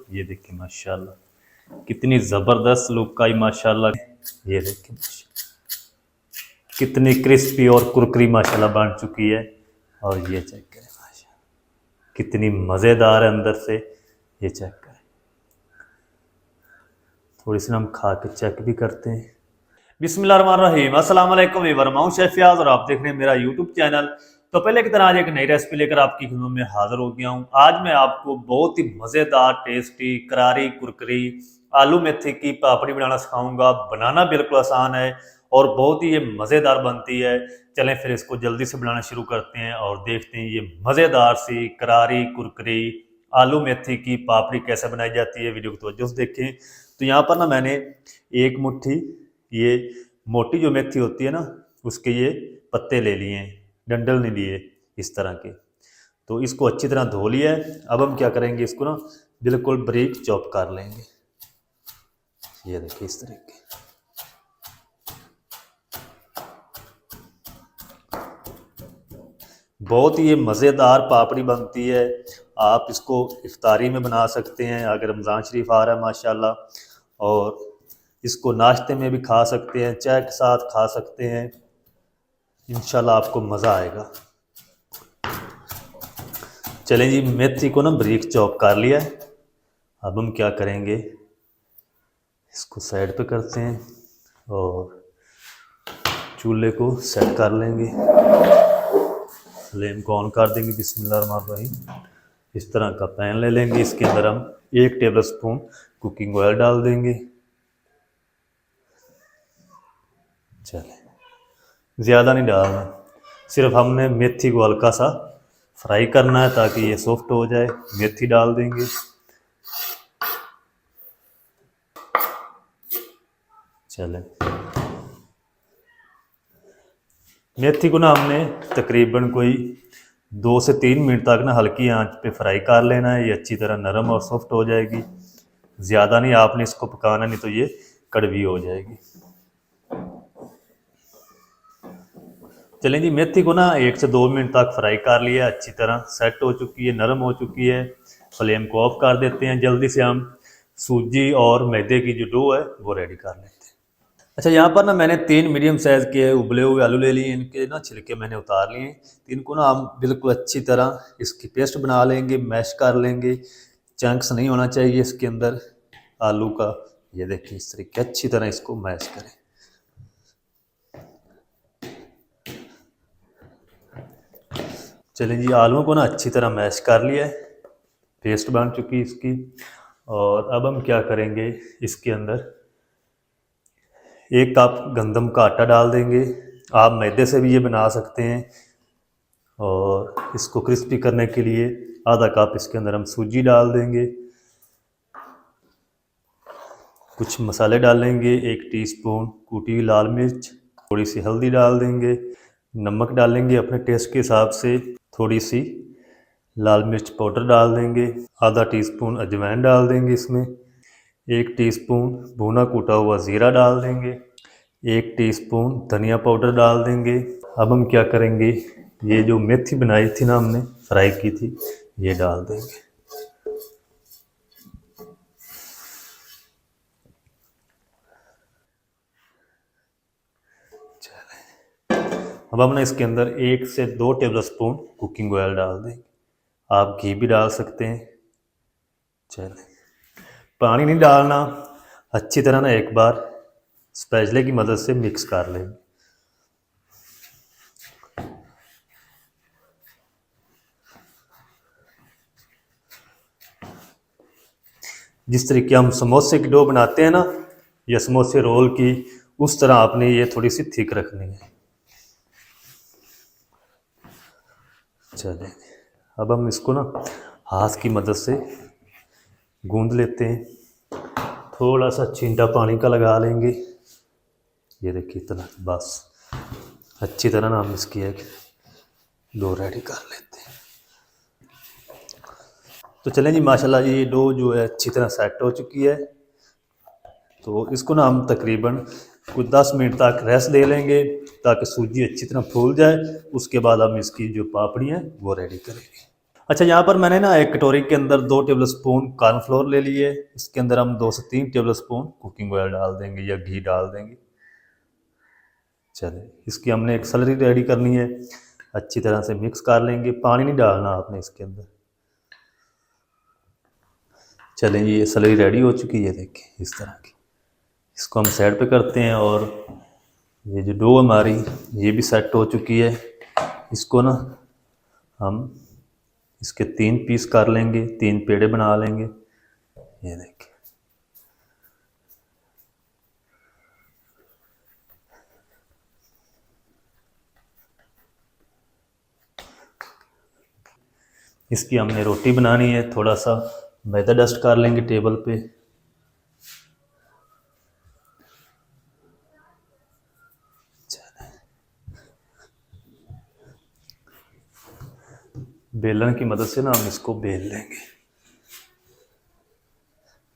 ये देखिए माशाल्लाह कितनी ज़बरदस्त लुक आई माशाल्लाह। ये देखिए कितनी क्रिस्पी और कुरकुरी माशाल्लाह बन चुकी है। और ये चेक करें माशाल्लाह कितनी मज़ेदार है अंदर से। ये चेक करें, थोड़ी सी हम खा के चेक भी करते हैं। बिस्मिल्लाहिर्रहमानिर्रहीम, अस्सलाम वालेकुम वीवर, मैं हूं शेफ फयाज और आप देख रहे हैं मेरा यूट्यूब चैनल। तो पहले की तरह आज एक नई रेसिपी लेकर आपकी खिदमत में हाजिर हो गया हूं। आज मैं आपको बहुत ही मज़ेदार, टेस्टी, करारी, कुरकुरी आलू मेथी की पापड़ी बनाना सिखाऊंगा। बनाना बिल्कुल आसान है और बहुत ही ये मज़ेदार बनती है। चलें फिर इसको जल्दी से बनाना शुरू करते हैं और देखते हैं ये मज़ेदार सी करारी, कुरकुरी आलू मेथी की पापड़ी कैसे बनाई जाती है। वीडियो को तवज्जो से देखें। तो यहाँ पर ना मैंने एक मुट्ठी ये मोटी जो मेथी होती है ना, उसके ये पत्ते ले लिए हैं, डंडल नहीं लिए इस तरह के। तो इसको अच्छी तरह धो लिया है। अब हम क्या करेंगे, इसको ना बिल्कुल बारीक चॉप कर लेंगे। ये देखिए इस तरीके। बहुत ही ये मज़ेदार पापड़ी बनती है। आप इसको इफ्तारी में बना सकते हैं अगर रमज़ान शरीफ आ रहा है माशाल्लाह, और इसको नाश्ते में भी खा सकते हैं, चाय के साथ खा सकते हैं। इंशाल्लाह आपको मज़ा आएगा। चलें जी, मेथी को ना बारीक चॉप कर लिया है। अब हम क्या करेंगे, इसको साइड पे करते हैं और चूल्हे को सेट कर लेंगे। फ्लेम को ऑन कर देंगे। बिस्मिल्लाहिर्रहमानिर्रहीम। इस तरह का पैन ले लेंगे, इसके अंदर हम 1 टेबल स्पून कुकिंग ऑयल डाल देंगे। चलें, ज़्यादा नहीं डालना, सिर्फ हमने मेथी को हल्का सा फ्राई करना है ताकि ये सॉफ्ट हो जाए। मेथी डाल देंगे। चलें, मेथी को ना हमने तकरीबन कोई 2 से 3 मिनट तक ना हल्की आंच पे फ्राई कर लेना है। ये अच्छी तरह नरम और सॉफ्ट हो जाएगी। ज़्यादा नहीं आपने इसको पकाना, नहीं तो ये कड़वी हो जाएगी। चलें जी, मेथी को ना 1 से 2 मिनट तक फ्राई कर लिया, अच्छी तरह सेट हो चुकी है, नरम हो चुकी है। फ्लेम को ऑफ कर देते हैं। जल्दी से हम सूजी और मैदे की जो डो है वो रेडी कर लेते हैं। अच्छा, यहाँ पर ना मैंने 3 मीडियम साइज़ के उबले हुए आलू ले लिए। इनके ना छिलके मैंने उतार लिए। इनको ना हम बिल्कुल अच्छी तरह इसकी पेस्ट बना लेंगे, मैश कर लेंगे। चंक्स नहीं होना चाहिए इसके अंदर आलू का। ये देखिए इस तरीके अच्छी तरह इसको मैश करें। चलें जी, आलूओं को ना अच्छी तरह मैश कर लिया है, पेस्ट बन चुकी इसकी। और अब हम क्या करेंगे, इसके अंदर 1 कप गंदम का आटा डाल देंगे। आप मैदे से भी ये बना सकते हैं। और इसको क्रिस्पी करने के लिए आधा कप इसके अंदर हम सूजी डाल देंगे। कुछ मसाले डालेंगे, 1 टीस्पून कूटी हुई लाल मिर्च, थोड़ी सी हल्दी डाल देंगे, नमक डालेंगे अपने टेस्ट के हिसाब से, थोड़ी सी लाल मिर्च पाउडर डाल देंगे, आधा टीस्पून अजवाइन डाल देंगे इसमें, 1 टीस्पून भुना कूटा हुआ ज़ीरा डाल देंगे, 1 टीस्पून धनिया पाउडर डाल देंगे। अब हम क्या करेंगे, ये जो मेथी बनाई थी ना हमने, फ्राई की थी, ये डाल देंगे। अब हम ना इसके अंदर 1 से 2 टेबल स्पून कुकिंग ऑयल डाल देंगे। आप घी भी डाल सकते हैं। चलें, पानी नहीं डालना, अच्छी तरह ना एक बार स्पैचुला की मदद से मिक्स कर लेंगे। जिस तरीके हम समोसे की डो बनाते हैं ना, या समोसे रोल की, उस तरह आपने ये थोड़ी सी थिक रखनी है। चलें, अब हम इसको ना हाथ की मदद से गूंद लेते हैं। थोड़ा सा छींटा पानी का लगा लेंगे। ये देखिए इतना, बस अच्छी तरह ना हम इसकी एक डो रेडी कर लेते हैं। तो चलें जी, माशाल्लाह ये डो जो है अच्छी तरह सेट हो चुकी है। तो इसको ना हम तकरीबन कुछ 10 मिनट तक रेस्ट दे लेंगे ताकि सूजी अच्छी तरह फूल जाए। उसके बाद हम इसकी जो पापड़ी है वो रेडी करेंगे। अच्छा, यहाँ पर मैंने ना एक कटोरी के अंदर 2 टेबल स्पून कॉर्नफ्लोर ले लिए। इसके अंदर हम 2 से 3 टेबल स्पून कुकिंग ऑयल डाल देंगे या घी डाल देंगे। चले, इसकी हमने एक सलरी रेडी करनी है, अच्छी तरह से मिक्स कर लेंगे। पानी नहीं डालना आपने इसके अंदर। चलें, ये सलरी रेडी हो चुकी है, देखिए इस तरह की। इसको हम साइड पे करते हैं। और ये जो डो हमारी ये भी सेट हो चुकी है। इसको ना हम इसके 3 पीस कर लेंगे, 3 पेड़े बना लेंगे। ये देखिए, इसकी हमने रोटी बनानी है। थोड़ा सा मैदा डस्ट कर लेंगे टेबल पे। बेलन की मदद से ना हम इसको बेल लेंगे।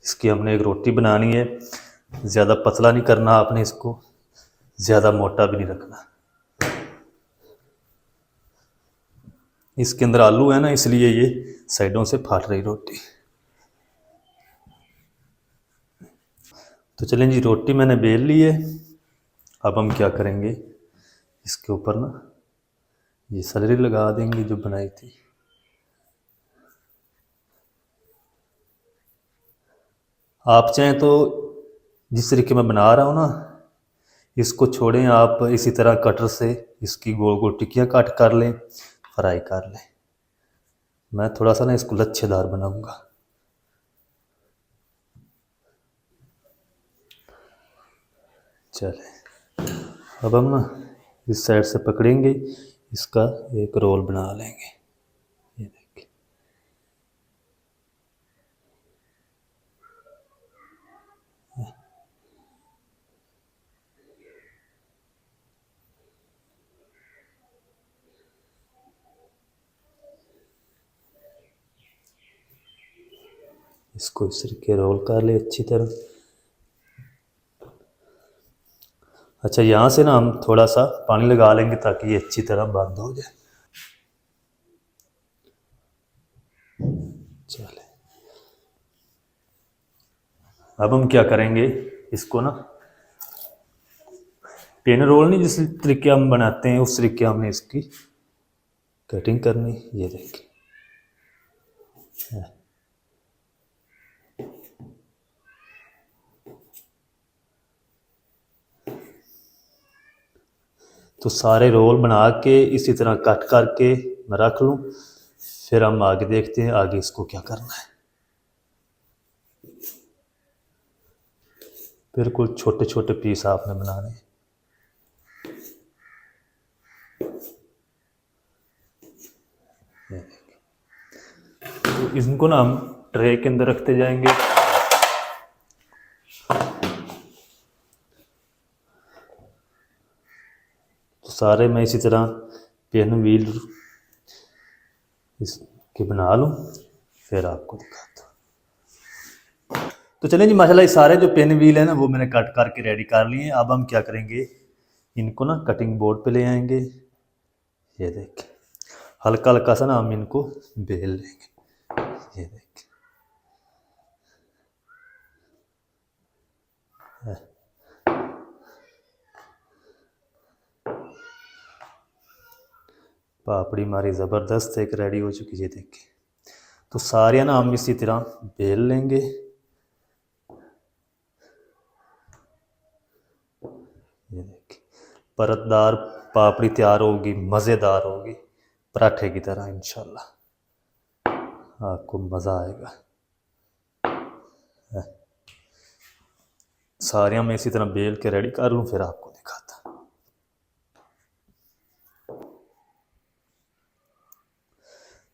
इसकी हमने एक रोटी बनानी है। ज़्यादा पतला नहीं करना आपने इसको, ज़्यादा मोटा भी नहीं रखना। इसके अंदर आलू है ना, इसलिए ये साइडों से फाट रही रोटी। तो चलें जी, रोटी मैंने बेल ली है। अब हम क्या करेंगे, इसके ऊपर ना ये सलरी लगा देंगे जो बनाई थी। आप चाहें तो जिस तरीके मैं बना रहा हूँ ना, इसको छोड़ें, आप इसी तरह कटर से इसकी गोल गोल टिक्कियाँ काट कर लें, फ्राई कर लें। मैं थोड़ा सा ना इसको लच्छेदार बनाऊंगा। चले, अब हम ना इस साइड से पकड़ेंगे, इसका एक रोल बना लेंगे। ये देखिए, इसको इस तरीके रोल कर ले अच्छी तरह। अच्छा, यहाँ से ना हम थोड़ा सा पानी लगा लेंगे ताकि ये अच्छी तरह बंद हो जाए। चले, अब हम क्या करेंगे, इसको ना पेन रोल नहीं, जिस तरीके हम बनाते हैं उस तरीके हमने इसकी कटिंग करनी। ये देखिए, तो सारे रोल बना के इसी तरह कट करके मैं रख लूँ। फिर हम आगे देखते हैं आगे इसको क्या करना है। बिल्कुल छोटे छोटे पीस आपने बनाने हैं। तो इनको ना हम ट्रे के अंदर रखते जाएंगे। तो सारे मैं इसी तरह पेन व्हील इसके बना लूँ, फिर आपको दिखाता हूँ। तो चलें जी, माशाल्लाह ये सारे जो पेन व्हील है ना वो मैंने कट करके रेडी कर लिए हैं। अब हम क्या करेंगे, इनको ना कटिंग बोर्ड पे ले आएंगे। ये देखें, हल्का हल्का सा ना हम इनको बेल लेंगे। ये देखें, पापड़ी हमारी ज़बरदस्त एक रेडी हो चुकी है। देखिए, तो सारे ना हम इसी तरह बेल लेंगे। ये देखिए, परतदार पापड़ी तैयार होगी, मज़ेदार होगी, पराठे की तरह। इंशाल्लाह आपको मज़ा आएगा। सारे मैं इसी तरह बेल के रेडी कर लूँ, फिर आपको दिखाता।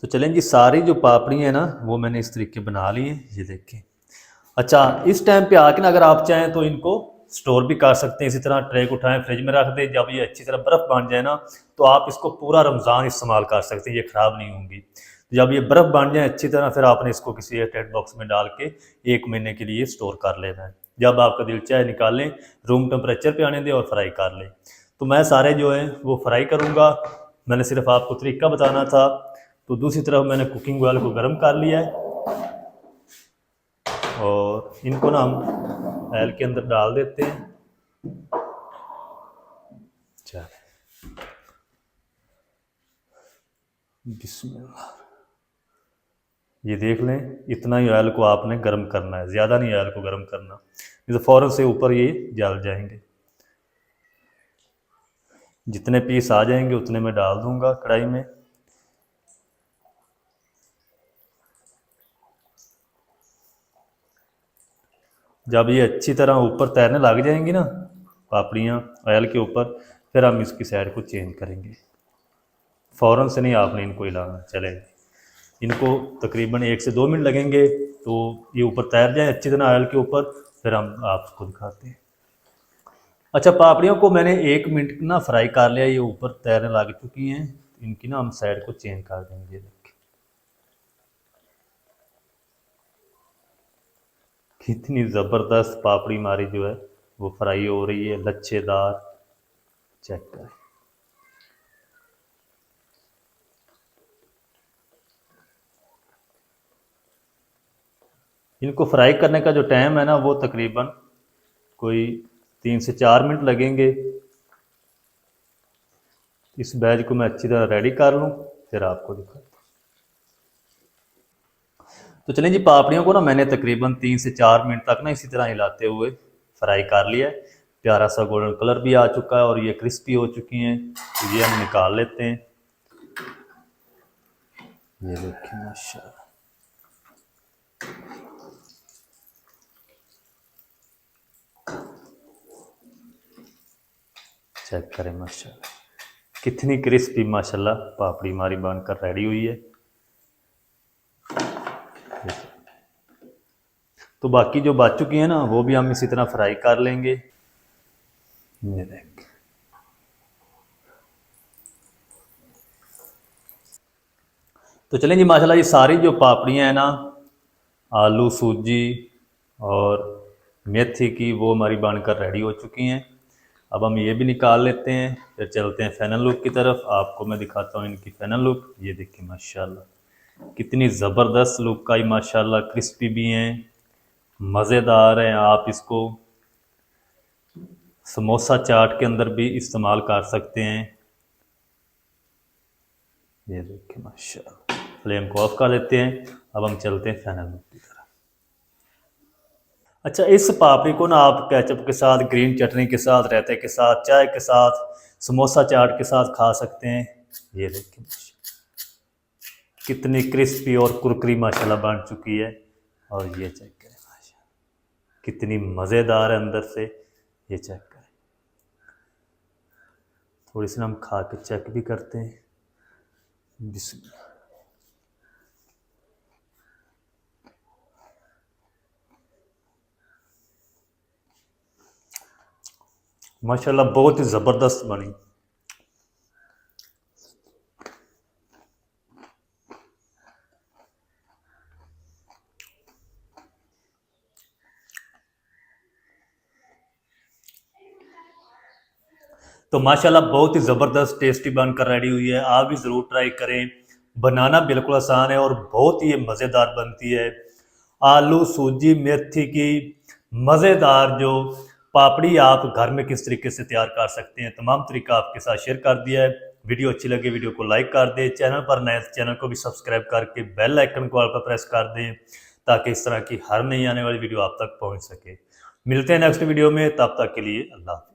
तो चलें जी, सारी जो पापड़ी है ना वो मैंने इस तरीके बना ली है। ये देखें। अच्छा, इस टाइम पे आके ना अगर आप चाहें तो इनको स्टोर भी कर सकते हैं। इसी तरह ट्रे को उठाएं, फ्रिज में रख दें। जब ये अच्छी तरह बर्फ़ बन जाए ना, तो आप इसको पूरा रमज़ान इस्तेमाल कर सकते हैं, ये ख़राब नहीं होंगी। तो जब ये बर्फ़ बन जाए अच्छी तरह, फिर आपने इसको किसी एयरटाइट बॉक्स में डाल के 1 महीने के लिए स्टोर कर लेना है। जब आपका दिल चाहे निकालें, रूम टेम्परेचर पे आने दें और फ्राई कर लें। तो मैं सारे जो हैं वो फ्राई करूँगा। मैंने सिर्फ आपको तरीका बताना था। तो दूसरी तरफ मैंने कुकिंग ऑयल को गर्म कर लिया है और इनको ना हम ऑयल के अंदर डाल देते हैं। बिस्मिल्लाह। ये देख लें, इतना ही ऑयल को आपने गर्म करना है, ज़्यादा नहीं ऑयल को गर्म करना, नहीं तो फ़ौरन से ऊपर ये जल जाएंगे। जितने पीस आ जाएंगे उतने मैं डाल दूंगा कढ़ाई में। जब ये अच्छी तरह ऊपर तैरने लग जाएंगी ना पापड़ियाँ ऑयल के ऊपर, फिर हम इसकी साइड को चेंज करेंगे। फ़ौरन से नहीं आपने इनको हिलाना, चलेगा। इनको तकरीबन 1 से 2 मिनट लगेंगे तो ये ऊपर तैर जाए अच्छी तरह ऑयल के ऊपर, फिर हम आपको दिखाते हैं। अच्छा, पापड़ियों को मैंने 1 मिनट ना फ्राई कर लिया, ये ऊपर तैरने लग चुकी हैं। इनकी ना हम साइड को चेंज कर देंगे। देखिए कितनी ज़बरदस्त पापड़ी हमारी जो है वो फ्राई हो रही है, लच्छेदार। चेक करें। इनको फ्राई करने का जो टाइम है ना वो तकरीबन कोई 3 से 4 मिनट लगेंगे। इस बैच को मैं अच्छी तरह रेडी कर लूँ, फिर आपको दिखाता हूँ। तो चलें जी, पापड़ियों को ना मैंने तकरीबन 3 से 4 मिनट तक ना इसी तरह हिलाते हुए फ्राई कर लिया है। प्यारा सा गोल्डन कलर भी आ चुका है और ये क्रिस्पी हो चुकी हैं। तो ये हम निकाल लेते हैं। ये देखिए माशाल्लाह, चेक करें माशाल्लाह कितनी क्रिस्पी माशाल्लाह पापड़ी हमारी बनकर रेडी हुई है। तो बाकी जो बच चुकी है ना वो भी हम इसी तरह फ्राई कर लेंगे। ये देख, तो चलें जी माशाल्लाह ये सारी जो पापड़ियाँ हैं ना आलू सूजी और मेथी की, वो हमारी बनकर रेडी हो चुकी हैं। अब हम ये भी निकाल लेते हैं, फिर चलते हैं फाइनल लुक की तरफ। आपको मैं दिखाता हूँ इनकी फाइनल लुक। ये देखिए माशाल्लाह कितनी ज़बरदस्त लुक आई माशाल्लाह, क्रिस्पी भी हैं, मज़ेदार हैं। आप इसको समोसा चाट के अंदर भी इस्तेमाल कर सकते हैं। ये देखिए माशाल्लाह, फ्लेम को ऑफ कर देते हैं। अब हम चलते हैं फाइनल लुक की तरफ। अच्छा, इस पापड़ी को ना आप केचप के साथ, ग्रीन चटनी के साथ, रायते के साथ, चाय के साथ, समोसा चाट के साथ खा सकते हैं। ये देखिए कितनी क्रिस्पी और कुरकुरी माशाल्लाह बन चुकी है। और ये चेक करें माशाल्लाह कितनी मज़ेदार है अंदर से। ये चेक करें, थोड़ी सी हम खा के चेक भी करते हैं। बिस्मिल्लाह। माशाल्लाह बहुत ही ज़बरदस्त बनी। तो माशाल्लाह बहुत ही ज़बरदस्त टेस्टी बनकर रेडी हुई है। आप भी ज़रूर ट्राई करें। बनाना बिल्कुल आसान है और बहुत ही मज़ेदार बनती है। आलू सूजी मेथी की मज़ेदार जो पापड़ी आप घर में किस तरीके से तैयार कर सकते हैं, तमाम तरीका आपके साथ शेयर कर दिया है। वीडियो अच्छी लगे वीडियो को लाइक कर दें, चैनल पर नए चैनल को भी सब्सक्राइब करके बेल आइकन को ऑल पर प्रेस कर दें ताकि इस तरह की हर नई आने वाली वीडियो आप तक पहुँच सके। मिलते हैं नेक्स्ट वीडियो में, तब तक के लिए अल्लाह।